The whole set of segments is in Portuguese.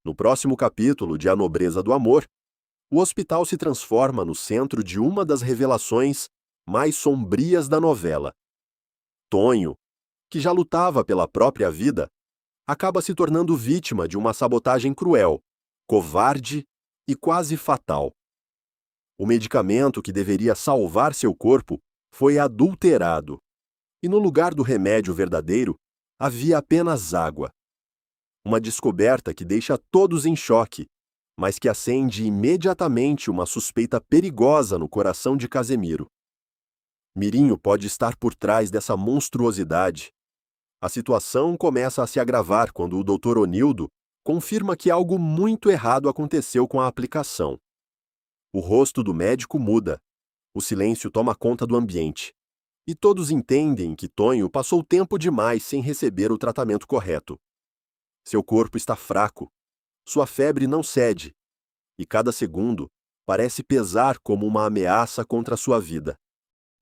No próximo capítulo de A Nobreza do Amor, o hospital se transforma no centro de uma das revelações mais sombrias da novela. Tonho, que já lutava pela própria vida, acaba se tornando vítima de uma sabotagem cruel, covarde e quase fatal. O medicamento que deveria salvar seu corpo foi adulterado, e no lugar do remédio verdadeiro havia apenas água. Uma descoberta que deixa todos em choque, mas que acende imediatamente uma suspeita perigosa no coração de Casemiro. Mirinho pode estar por trás dessa monstruosidade. A situação começa a se agravar quando o Dr. Onildo confirma que algo muito errado aconteceu com a aplicação. O rosto do médico muda, o silêncio toma conta do ambiente, e todos entendem que Tonho passou tempo demais sem receber o tratamento correto. Seu corpo está fraco, sua febre não cede, e cada segundo parece pesar como uma ameaça contra sua vida.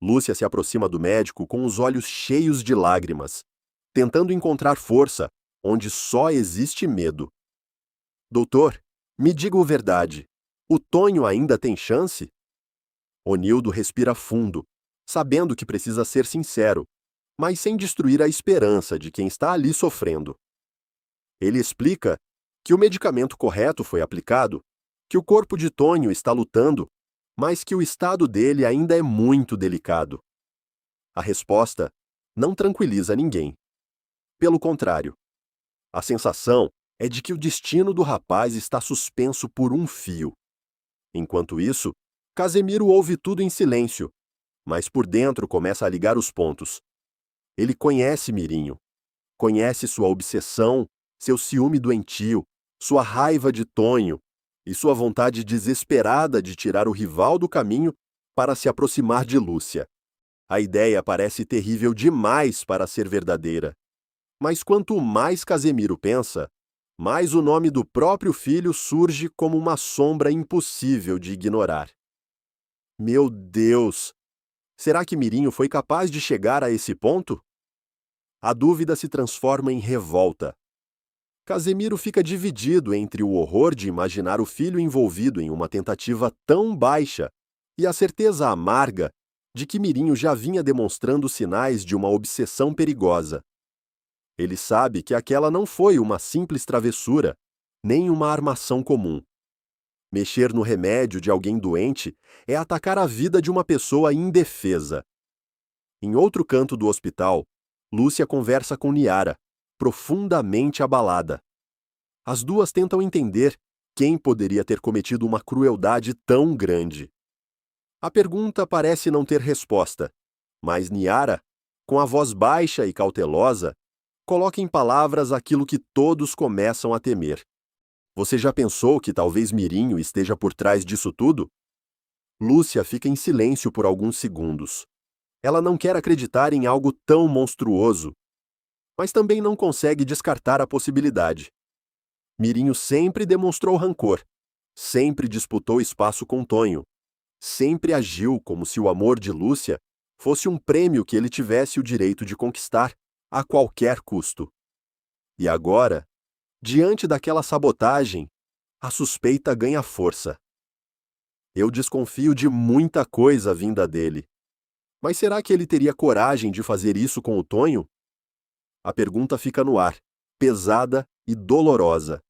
Lúcia se aproxima do médico com os olhos cheios de lágrimas, tentando encontrar força onde só existe medo. Doutor, me diga a verdade. O Tonho ainda tem chance? Onildo respira fundo, sabendo que precisa ser sincero, mas sem destruir a esperança de quem está ali sofrendo. Ele explica que o medicamento correto foi aplicado, que o corpo de Tonho está lutando, mas que o estado dele ainda é muito delicado. A resposta não tranquiliza ninguém. Pelo contrário, a sensação é de que o destino do rapaz está suspenso por um fio. Enquanto isso, Casemiro ouve tudo em silêncio, mas por dentro começa a ligar os pontos. Ele conhece Mirinho, conhece sua obsessão, seu ciúme doentio, sua raiva de Tonho e sua vontade desesperada de tirar o rival do caminho para se aproximar de Lúcia. A ideia parece terrível demais para ser verdadeira. Mas quanto mais Casemiro pensa, mais o nome do próprio filho surge como uma sombra impossível de ignorar. Meu Deus! Será que Mirinho foi capaz de chegar a esse ponto? A dúvida se transforma em revolta. Casemiro fica dividido entre o horror de imaginar o filho envolvido em uma tentativa tão baixa e a certeza amarga de que Mirinho já vinha demonstrando sinais de uma obsessão perigosa. Ele sabe que aquela não foi uma simples travessura, nem uma armação comum. Mexer no remédio de alguém doente é atacar a vida de uma pessoa indefesa. Em outro canto do hospital, Lúcia conversa com Niara, profundamente abalada. As duas tentam entender quem poderia ter cometido uma crueldade tão grande. A pergunta parece não ter resposta, mas Niara, com a voz baixa e cautelosa, coloca em palavras aquilo que todos começam a temer. Você já pensou que talvez Mirinho esteja por trás disso tudo? Lúcia fica em silêncio por alguns segundos. Ela não quer acreditar em algo tão monstruoso, mas também não consegue descartar a possibilidade. Mirinho sempre demonstrou rancor, sempre disputou espaço com Tonho, sempre agiu como se o amor de Lúcia fosse um prêmio que ele tivesse o direito de conquistar a qualquer custo. E agora, diante daquela sabotagem, a suspeita ganha força. Eu desconfio de muita coisa vinda dele. Mas será que ele teria coragem de fazer isso com o Tonho? A pergunta fica no ar, pesada e dolorosa.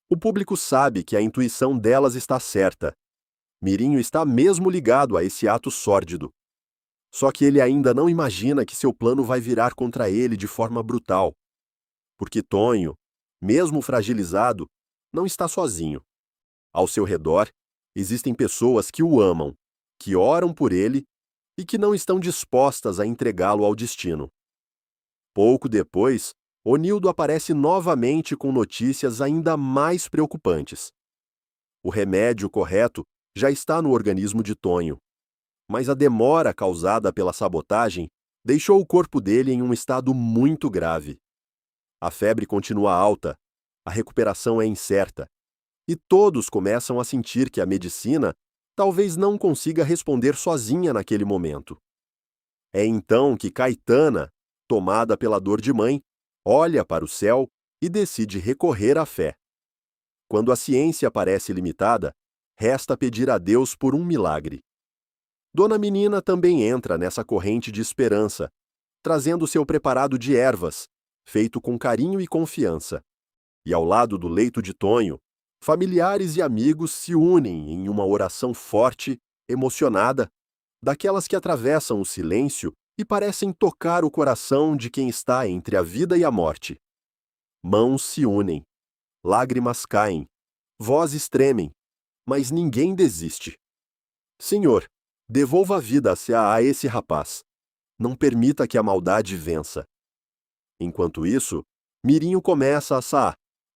O público sabe que a intuição delas está certa. Mirinho está mesmo ligado a esse ato sórdido. Só que ele ainda não imagina que seu plano vai virar contra ele de forma brutal. Porque Tonho, mesmo fragilizado, não está sozinho. Ao seu redor, existem pessoas que o amam, que oram por ele e que não estão dispostas a entregá-lo ao destino. Pouco depois, Onildo aparece novamente com notícias ainda mais preocupantes. O remédio correto já está no organismo de Tonho, mas a demora causada pela sabotagem deixou o corpo dele em um estado muito grave. A febre continua alta, a recuperação é incerta, e todos começam a sentir que a medicina talvez não consiga responder sozinha naquele momento. É então que Caetana, tomada pela dor de mãe, olha para o céu e decide recorrer à fé. Quando a ciência parece limitada, resta pedir a Deus por um milagre. Dona Menina também entra nessa corrente de esperança, trazendo seu preparado de ervas, feito com carinho e confiança. E ao lado do leito de Tonho, familiares e amigos se unem em uma oração forte, emocionada, daquelas que atravessam o silêncio e parecem tocar o coração de quem está entre a vida e a morte. Mãos se unem, lágrimas caem, vozes tremem, mas ninguém desiste. Senhor, devolva a vida a esse rapaz. Não permita que a maldade vença. Enquanto isso, Mirinho começa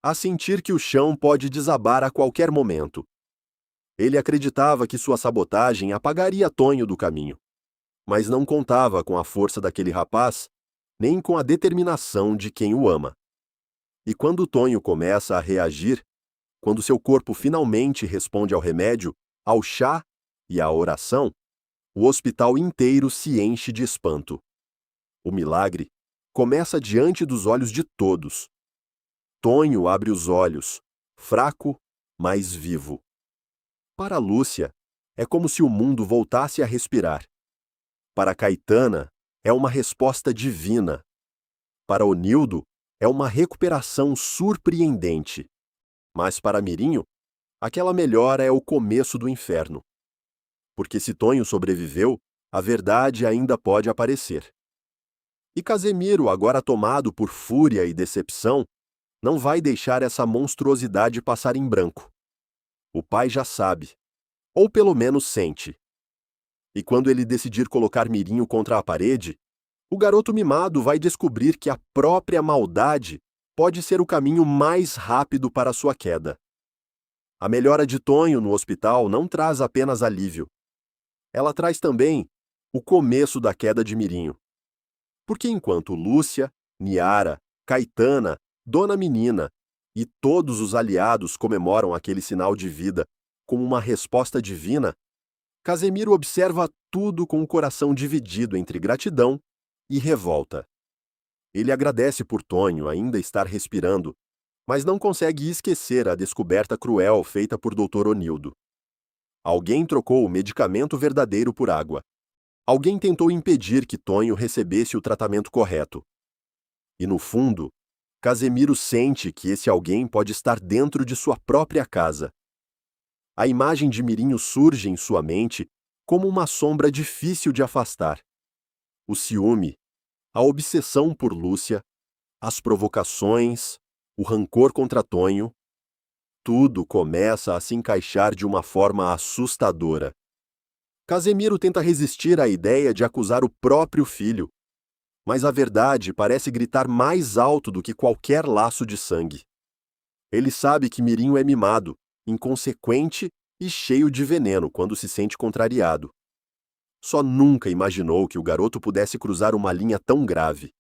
a sentir que o chão pode desabar a qualquer momento. Ele acreditava que sua sabotagem apagaria Tonho do caminho, mas não contava com a força daquele rapaz, nem com a determinação de quem o ama. E quando Tonho começa a reagir, quando seu corpo finalmente responde ao remédio, ao chá e à oração, o hospital inteiro se enche de espanto. O milagre começa diante dos olhos de todos. Tonho abre os olhos, fraco, mas vivo. Para Lúcia, é como se o mundo voltasse a respirar. Para Caetana, é uma resposta divina. Para Onildo, é uma recuperação surpreendente. Mas para Mirinho, aquela melhora é o começo do inferno. Porque se Tonho sobreviveu, a verdade ainda pode aparecer. E Casemiro, agora tomado por fúria e decepção, não vai deixar essa monstruosidade passar em branco. O pai já sabe, ou pelo menos sente. E quando ele decidir colocar Mirinho contra a parede, o garoto mimado vai descobrir que a própria maldade pode ser o caminho mais rápido para sua queda. A melhora de Tonho no hospital não traz apenas alívio. Ela traz também o começo da queda de Mirinho. Porque enquanto Lúcia, Niara, Caetana, Dona Menina e todos os aliados comemoram aquele sinal de vida como uma resposta divina, Casemiro observa tudo com o coração dividido entre gratidão e revolta. Ele agradece por Tonho ainda estar respirando, mas não consegue esquecer a descoberta cruel feita por Dr. Onildo. Alguém trocou o medicamento verdadeiro por água. Alguém tentou impedir que Tonho recebesse o tratamento correto. E no fundo, Casemiro sente que esse alguém pode estar dentro de sua própria casa. A imagem de Mirinho surge em sua mente como uma sombra difícil de afastar. O ciúme, a obsessão por Lúcia, as provocações, o rancor contra Tonho, tudo começa a se encaixar de uma forma assustadora. Casemiro tenta resistir à ideia de acusar o próprio filho, mas a verdade parece gritar mais alto do que qualquer laço de sangue. Ele sabe que Mirinho é mimado, inconsequente e cheio de veneno quando se sente contrariado. Só nunca imaginou que o garoto pudesse cruzar uma linha tão grave.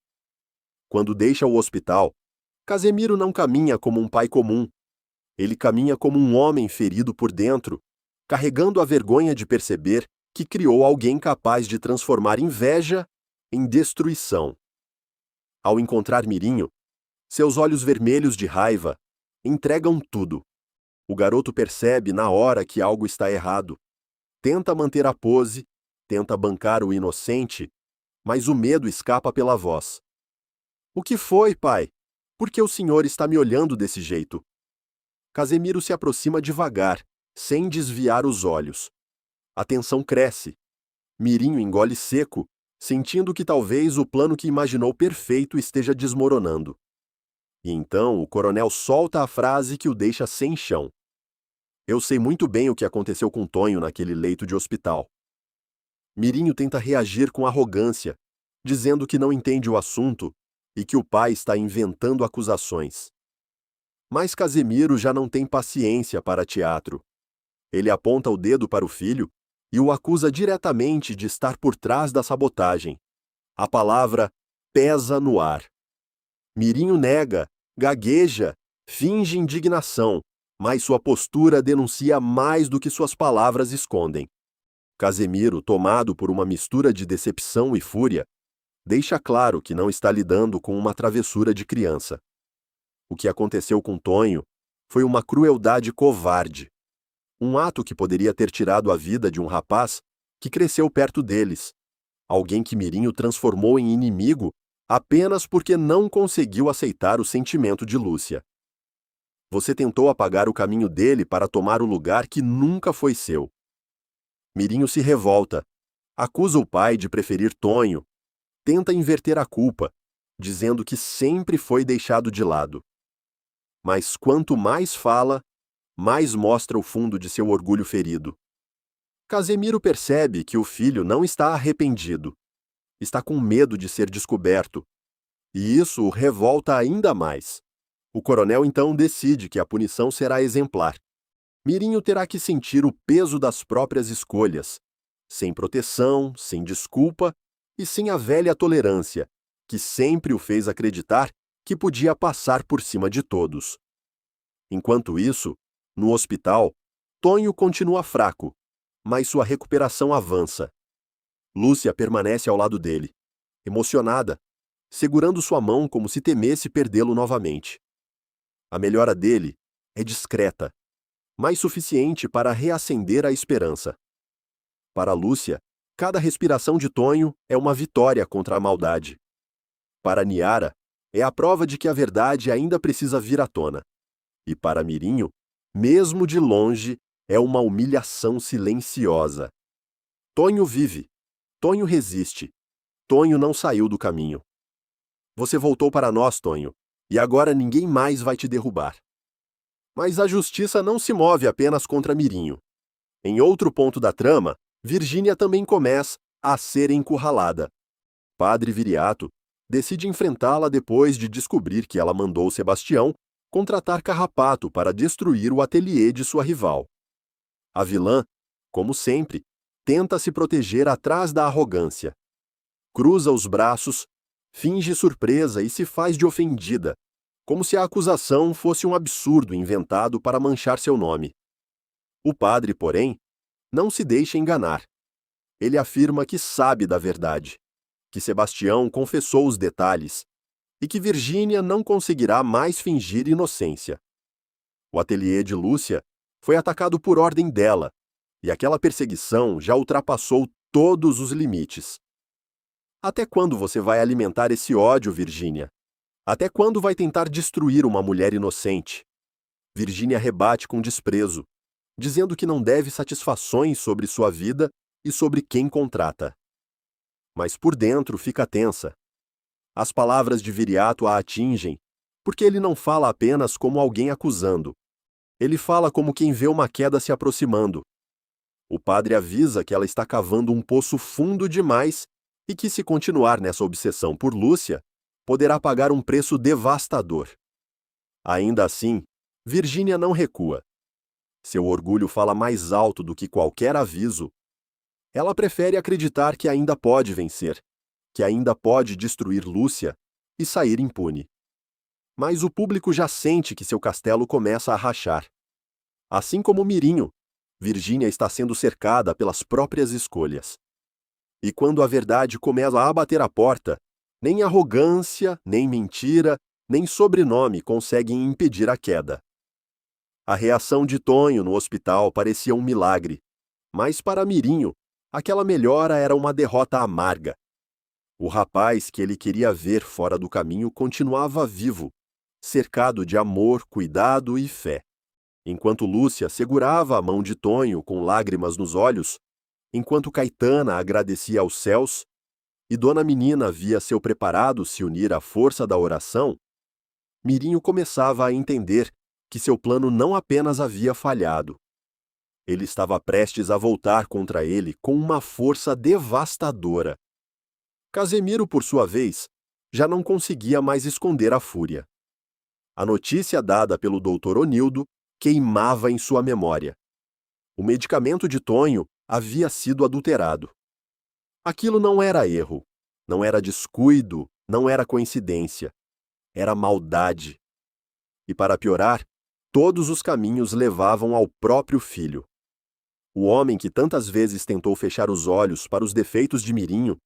Quando deixa o hospital, Casemiro não caminha como um pai comum. Ele caminha como um homem ferido por dentro, carregando a vergonha de perceber que criou alguém capaz de transformar inveja em destruição. Ao encontrar Mirinho, seus olhos vermelhos de raiva entregam tudo. O garoto percebe na hora que algo está errado. Tenta manter a pose, tenta bancar o inocente, mas o medo escapa pela voz. O que foi, pai? Por que o senhor está me olhando desse jeito? Casemiro se aproxima devagar, sem desviar os olhos. A tensão cresce. Mirinho engole seco, sentindo que talvez o plano que imaginou perfeito esteja desmoronando. E então o coronel solta a frase que o deixa sem chão. Eu sei muito bem o que aconteceu com Tonho naquele leito de hospital. Mirinho tenta reagir com arrogância, dizendo que não entende o assunto e que o pai está inventando acusações. Mas Casemiro já não tem paciência para teatro. Ele aponta o dedo para o filho e o acusa diretamente de estar por trás da sabotagem. A palavra pesa no ar. Mirinho nega, gagueja, finge indignação, mas sua postura denuncia mais do que suas palavras escondem. Casemiro, tomado por uma mistura de decepção e fúria, deixa claro que não está lidando com uma travessura de criança. O que aconteceu com Tonho foi uma crueldade covarde. Um ato que poderia ter tirado a vida de um rapaz que cresceu perto deles. Alguém que Mirinho transformou em inimigo apenas porque não conseguiu aceitar o sentimento de Lúcia. Você tentou apagar o caminho dele para tomar o lugar que nunca foi seu. Mirinho se revolta, acusa o pai de preferir Tonho, tenta inverter a culpa, dizendo que sempre foi deixado de lado. Mas quanto mais fala, mais mostra o fundo de seu orgulho ferido. Casemiro percebe que o filho não está arrependido. Está com medo de ser descoberto. E isso o revolta ainda mais. O coronel então decide que a punição será exemplar. Mirinho terá que sentir o peso das próprias escolhas, sem proteção, sem desculpa e sem a velha tolerância, que sempre o fez acreditar que podia passar por cima de todos. Enquanto isso, no hospital, Tonho continua fraco, mas sua recuperação avança. Lúcia permanece ao lado dele, emocionada, segurando sua mão como se temesse perdê-lo novamente. A melhora dele é discreta, mas suficiente para reacender a esperança. Para Lúcia, cada respiração de Tonho é uma vitória contra a maldade. Para Niara, é a prova de que a verdade ainda precisa vir à tona. E para Mirinho, mesmo de longe, é uma humilhação silenciosa. Tonho vive. Tonho resiste. Tonho não saiu do caminho. Você voltou para nós, Tonho, e agora ninguém mais vai te derrubar. Mas a justiça não se move apenas contra Mirinho. Em outro ponto da trama, Virgínia também começa a ser encurralada. Padre Viriato decide enfrentá-la depois de descobrir que ela mandou Sebastião contratar Carrapato para destruir o ateliê de sua rival. A vilã, como sempre, tenta se proteger atrás da arrogância. Cruza os braços, finge surpresa e se faz de ofendida, como se a acusação fosse um absurdo inventado para manchar seu nome. O padre, porém, não se deixa enganar. Ele afirma que sabe da verdade, que Sebastião confessou os detalhes e que Virgínia não conseguirá mais fingir inocência. O ateliê de Lúcia foi atacado por ordem dela, e aquela perseguição já ultrapassou todos os limites. Até quando você vai alimentar esse ódio, Virgínia? Até quando vai tentar destruir uma mulher inocente? Virgínia rebate com desprezo, dizendo que não deve satisfações sobre sua vida e sobre quem contrata. Mas por dentro fica tensa. As palavras de Viriato a atingem, porque ele não fala apenas como alguém acusando. Ele fala como quem vê uma queda se aproximando. O padre avisa que ela está cavando um poço fundo demais e que, se continuar nessa obsessão por Lúcia, poderá pagar um preço devastador. Ainda assim, Virgínia não recua. Seu orgulho fala mais alto do que qualquer aviso. Ela prefere acreditar que ainda pode vencer, que ainda pode destruir Lúcia e sair impune. Mas o público já sente que seu castelo começa a rachar. Assim como Mirinho, Virgínia está sendo cercada pelas próprias escolhas. E quando a verdade começa a bater a porta, nem arrogância, nem mentira, nem sobrenome conseguem impedir a queda. A reação de Tonho no hospital parecia um milagre, mas para Mirinho, aquela melhora era uma derrota amarga. O rapaz que ele queria ver fora do caminho continuava vivo, cercado de amor, cuidado e fé. Enquanto Lúcia segurava a mão de Tonho com lágrimas nos olhos, enquanto Caetana agradecia aos céus, e Dona Menina via seu preparado se unir à força da oração, Mirinho começava a entender que seu plano não apenas havia falhado. Ele estava prestes a voltar contra ele com uma força devastadora. Casemiro, por sua vez, já não conseguia mais esconder a fúria. A notícia dada pelo Dr. Onildo queimava em sua memória. O medicamento de Tonho havia sido adulterado. Aquilo não era erro, não era descuido, não era coincidência. Era maldade. E para piorar, todos os caminhos levavam ao próprio filho. O homem que tantas vezes tentou fechar os olhos para os defeitos de Mirinho,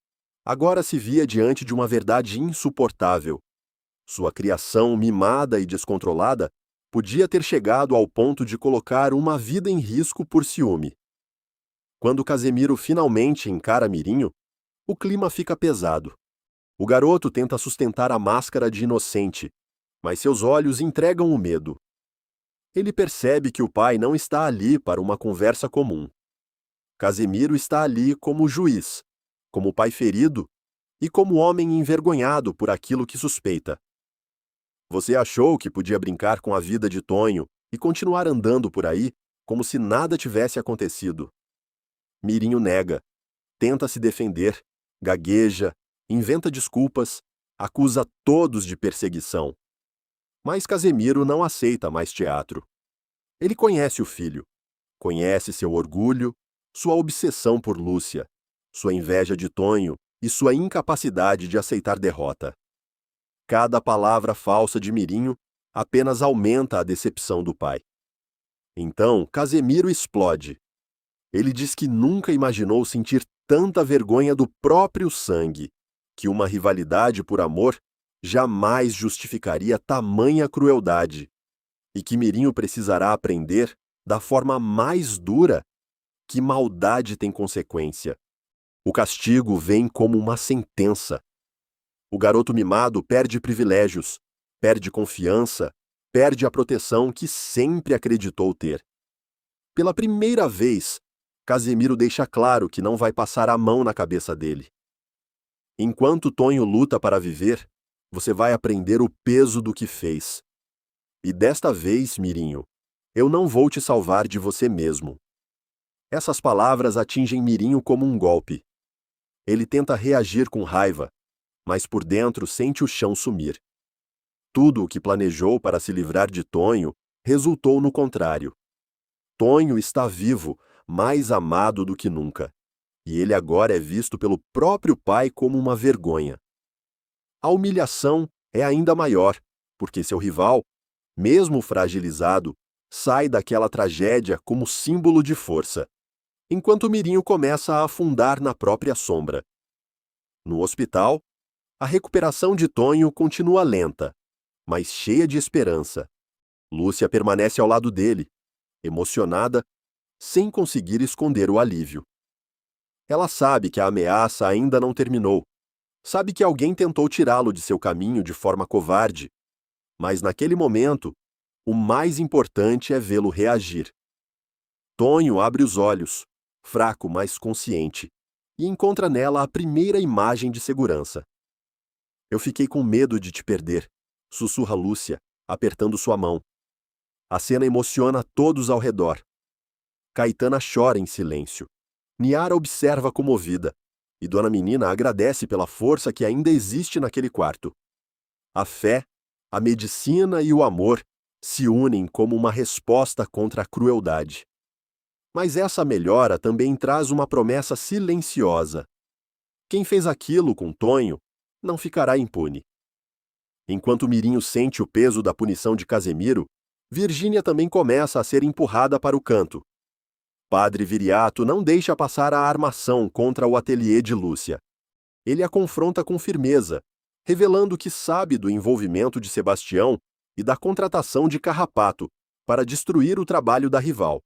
agora se via diante de uma verdade insuportável. Sua criação mimada e descontrolada podia ter chegado ao ponto de colocar uma vida em risco por ciúme. Quando Casemiro finalmente encara Mirinho, o clima fica pesado. O garoto tenta sustentar a máscara de inocente, mas seus olhos entregam o medo. Ele percebe que o pai não está ali para uma conversa comum. Casemiro está ali como juiz, como pai ferido e como homem envergonhado por aquilo que suspeita. Você achou que podia brincar com a vida de Tonho e continuar andando por aí como se nada tivesse acontecido. Mirinho nega, tenta se defender, gagueja, inventa desculpas, acusa todos de perseguição. Mas Casemiro não aceita mais teatro. Ele conhece o filho, conhece seu orgulho, sua obsessão por Lúcia, sua inveja de Tonho e sua incapacidade de aceitar derrota. Cada palavra falsa de Mirinho apenas aumenta a decepção do pai. Então, Casemiro explode. Ele diz que nunca imaginou sentir tanta vergonha do próprio sangue, que uma rivalidade por amor jamais justificaria tamanha crueldade, e que Mirinho precisará aprender, da forma mais dura, que maldade tem consequência. O castigo vem como uma sentença. O garoto mimado perde privilégios, perde confiança, perde a proteção que sempre acreditou ter. Pela primeira vez, Casemiro deixa claro que não vai passar a mão na cabeça dele. Enquanto Tonho luta para viver, você vai aprender o peso do que fez. E desta vez, Mirinho, eu não vou te salvar de você mesmo. Essas palavras atingem Mirinho como um golpe. Ele tenta reagir com raiva, mas por dentro sente o chão sumir. Tudo o que planejou para se livrar de Tonho resultou no contrário. Tonho está vivo, mais amado do que nunca, e ele agora é visto pelo próprio pai como uma vergonha. A humilhação é ainda maior, porque seu rival, mesmo fragilizado, sai daquela tragédia como símbolo de força, enquanto Mirinho começa a afundar na própria sombra. No hospital, a recuperação de Tonho continua lenta, mas cheia de esperança. Lúcia permanece ao lado dele, emocionada, sem conseguir esconder o alívio. Ela sabe que a ameaça ainda não terminou, sabe que alguém tentou tirá-lo de seu caminho de forma covarde, mas naquele momento, o mais importante é vê-lo reagir. Tonho abre os olhos, fraco, mas consciente, e encontra nela a primeira imagem de segurança. Eu fiquei com medo de te perder, sussurra Lúcia, apertando sua mão. A cena emociona todos ao redor. Caetana chora em silêncio. Niara observa comovida, e Dona Menina agradece pela força que ainda existe naquele quarto. A fé, a medicina e o amor se unem como uma resposta contra a crueldade. Mas essa melhora também traz uma promessa silenciosa. Quem fez aquilo com Tonho não ficará impune. Enquanto Mirinho sente o peso da punição de Casemiro, Virgínia também começa a ser empurrada para o canto. Padre Viriato não deixa passar a armação contra o ateliê de Lúcia. Ele a confronta com firmeza, revelando que sabe do envolvimento de Sebastião e da contratação de Carrapato para destruir o trabalho da rival.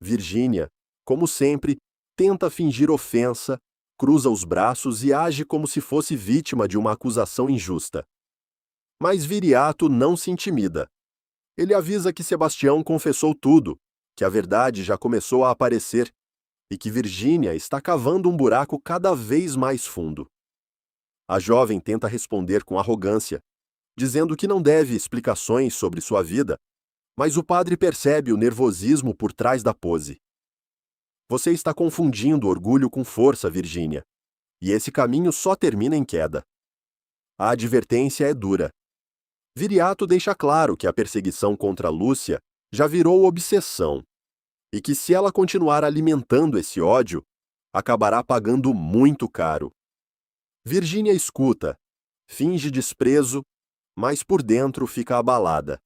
Virgínia, como sempre, tenta fingir ofensa, cruza os braços e age como se fosse vítima de uma acusação injusta. Mas Viriato não se intimida. Ele avisa que Sebastião confessou tudo, que a verdade já começou a aparecer e que Virgínia está cavando um buraco cada vez mais fundo. A jovem tenta responder com arrogância, dizendo que não deve explicações sobre sua vida, mas o padre percebe o nervosismo por trás da pose. Você está confundindo orgulho com força, Virgínia, e esse caminho só termina em queda. A advertência é dura. Viriato deixa claro que a perseguição contra Lúcia já virou obsessão, e que se ela continuar alimentando esse ódio, acabará pagando muito caro. Virgínia escuta, finge desprezo, mas por dentro fica abalada.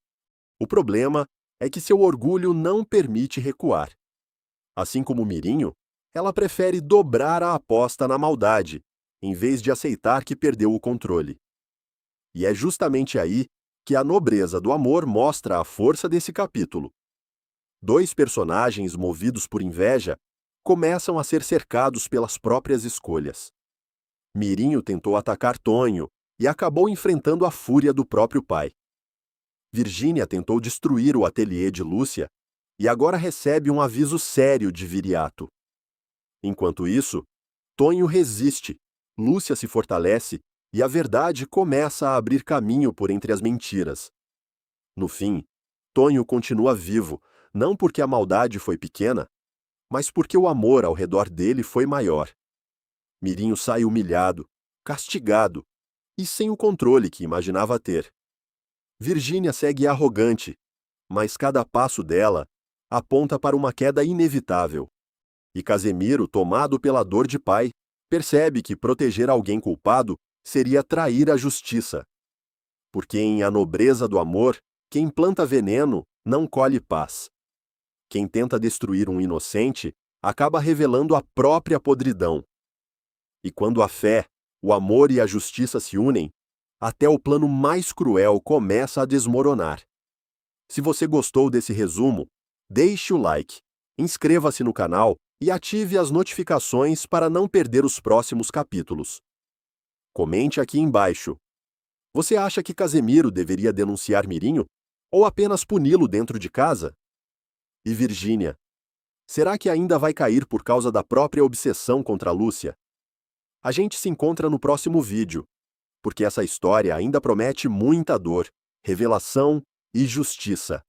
O problema é que seu orgulho não permite recuar. Assim como Mirinho, ela prefere dobrar a aposta na maldade, em vez de aceitar que perdeu o controle. E é justamente aí que a nobreza do amor mostra a força desse capítulo. Dois personagens movidos por inveja começam a ser cercados pelas próprias escolhas. Mirinho tentou atacar Tonho e acabou enfrentando a fúria do próprio pai. Virgínia tentou destruir o ateliê de Lúcia e agora recebe um aviso sério de Viriato. Enquanto isso, Tonho resiste, Lúcia se fortalece e a verdade começa a abrir caminho por entre as mentiras. No fim, Tonho continua vivo, não porque a maldade foi pequena, mas porque o amor ao redor dele foi maior. Mirinho sai humilhado, castigado e sem o controle que imaginava ter. Virgínia segue arrogante, mas cada passo dela aponta para uma queda inevitável. E Casemiro, tomado pela dor de pai, percebe que proteger alguém culpado seria trair a justiça. Porque em A Nobreza do Amor, quem planta veneno não colhe paz. Quem tenta destruir um inocente acaba revelando a própria podridão. E quando a fé, o amor e a justiça se unem, até o plano mais cruel começa a desmoronar. Se você gostou desse resumo, deixe o like, inscreva-se no canal e ative as notificações para não perder os próximos capítulos. Comente aqui embaixo. Você acha que Casemiro deveria denunciar Mirinho? Ou apenas puni-lo dentro de casa? E Virgínia? Será que ainda vai cair por causa da própria obsessão contra Lúcia? A gente se encontra no próximo vídeo, porque essa história ainda promete muita dor, revelação e justiça.